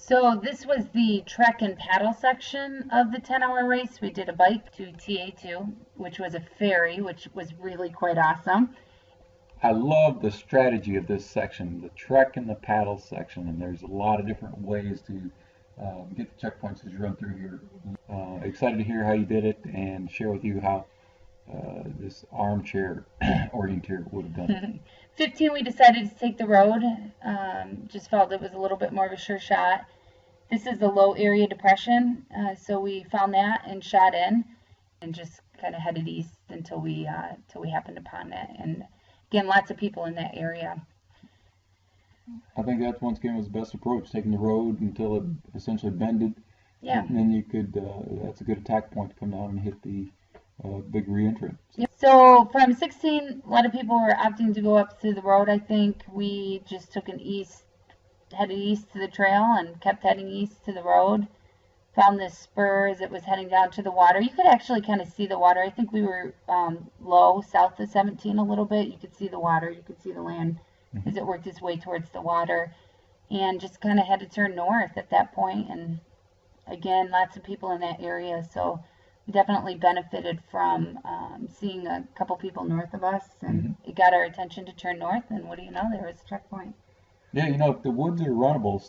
So this was the trek and paddle section of the 10-hour race. We did a bike to TA2, which was a ferry, which was really quite awesome. I love the strategy of this section, the trek and the paddle section, and there's a lot of different ways to get the checkpoints as you run through here. Excited to hear how you did it and share with you how this armchair orienteer would have done it. 15, we decided to take the road. Just felt it was a little bit more of a sure shot. This is the low area depression, so we found that and shot in and just kind of headed east until we happened upon it. And again, lots of people in that area. I think that once again was the best approach, taking the road until it essentially bended. Yeah. And then you could, that's a good attack point to come down and hit the big re-entrant. Yep. So from 16, a lot of people were opting to go up through the road. I think we just took headed east to the trail and kept heading east to the road. Found this spur as it was heading down to the water. You could actually kind of see the water. I think we were low south of 17 a little bit. You could see the water. You could see the land as it worked its way towards the water. And just kind of had to turn north at that point. And again, lots of people in that area. So we definitely benefited from seeing a couple people north of us. And it got our attention to turn north. And what do you know? There was a checkpoint. Yeah, you know, if the woods are runnable,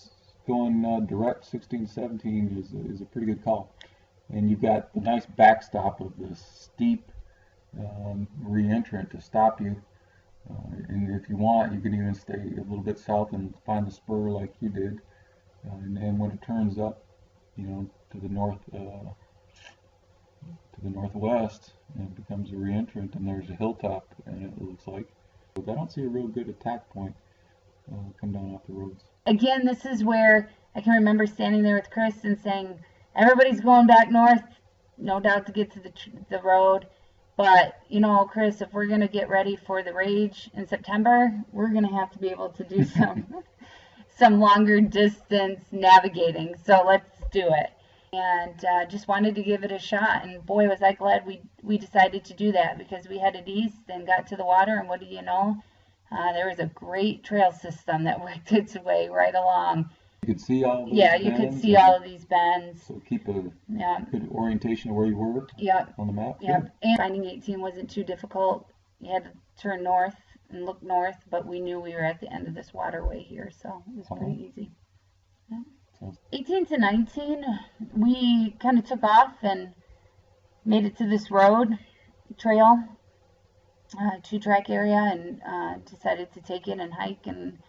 going direct 16, 17 is a pretty good call. And you've got the nice backstop of this steep re-entrant to stop you. And if you want, you can even stay a little bit south and find the spur like you did. And then when it turns up, you know, to the northwest, and it becomes a re-entrant, and there's a hilltop, and it looks like. But I don't see a real good attack point come down off the roads. Again, this is where I can remember standing there with Chris and saying, everybody's going back north, no doubt to get to the road. But, you know, Chris, if we're going to get ready for the Rage in September, we're going to have to be able to do some longer distance navigating. So let's do it. And just wanted to give it a shot. And boy, was I glad we decided to do that, because we headed east and got to the water. And what do you know? There was a great trail system that worked its way right along. You could see all those you could see all of these bends. So keep a good orientation of where you were on the map. Yep. And finding 18 wasn't too difficult. You had to turn north and look north, but we knew we were at the end of this waterway here, so it was pretty easy. Yeah. 18 to 19, we kind of took off and made it to this road trail. Two-track area, and decided to take it and hike. And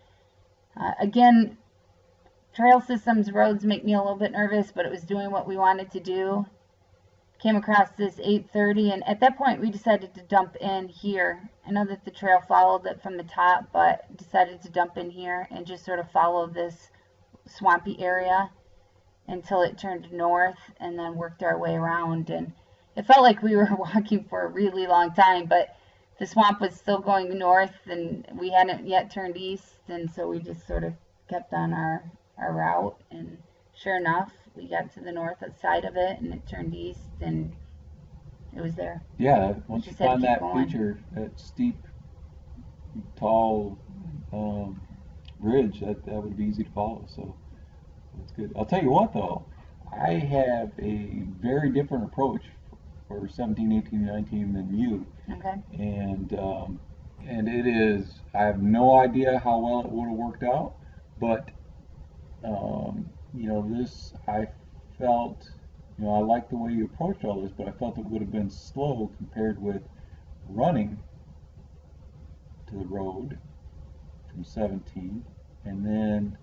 again, trail systems, roads make me a little bit nervous, but it was doing what we wanted to do. Came across this 830, and at that point we decided to dump in here. I know that the trail followed it from the top, but decided to dump in here and just sort of follow this swampy area until it turned north, and then worked our way around. And it felt like we were walking for a really long time, but the swamp was still going north, and we hadn't yet turned east, and so we just sort of kept on our route. And sure enough, we got to the north side of it, and it turned east, and it was there. Yeah, once you find that feature, that steep, tall ridge, that would be easy to follow, so that's good. I'll tell you what, though, I have a very different approach for 17, 18, 19 than you. Okay. And it is, I have no idea how well it would have worked out, but you know, this, I felt, you know, I like the way you approached all this, but I felt it would have been slow compared with running to the road from 17 and then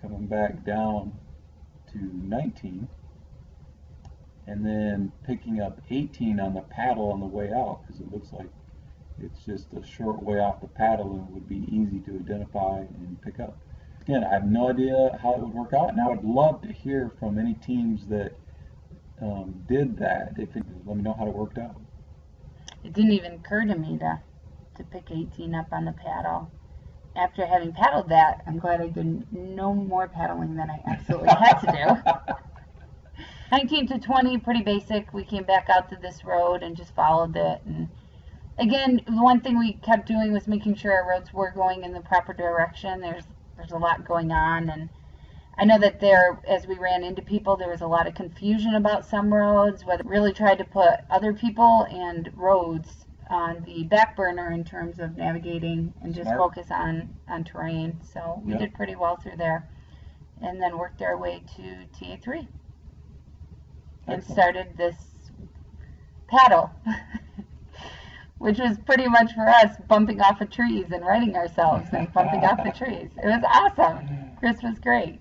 coming back down to 19. And then picking up 18 on the paddle on the way out, because it looks like it's just a short way off the paddle and would be easy to identify and pick up. Again, I have no idea how it would work out, and I would love to hear from any teams that did that. Let me know how it worked out. It didn't even occur to me to pick 18 up on the paddle. After having paddled that, I'm glad I did no more paddling than I absolutely had to do. 19 to 20, pretty basic. We came back out to this road and just followed it. And again, the one thing we kept doing was making sure our roads were going in the proper direction. There's a lot going on, and I know that there, as we ran into people, there was a lot of confusion about some roads, whether really tried to put other people and roads on the back burner in terms of navigating and just Smart. focus on terrain. So we Yep. did pretty well through there. And then worked our way to TA3 and Excellent. started this paddle, which was pretty much for us bumping off of trees and writing ourselves and bumping off the trees. It was awesome. Chris was great.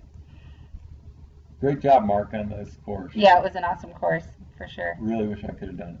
Great job, Mark, on this course. Yeah, it was an awesome course for sure. Really wish I could have done it.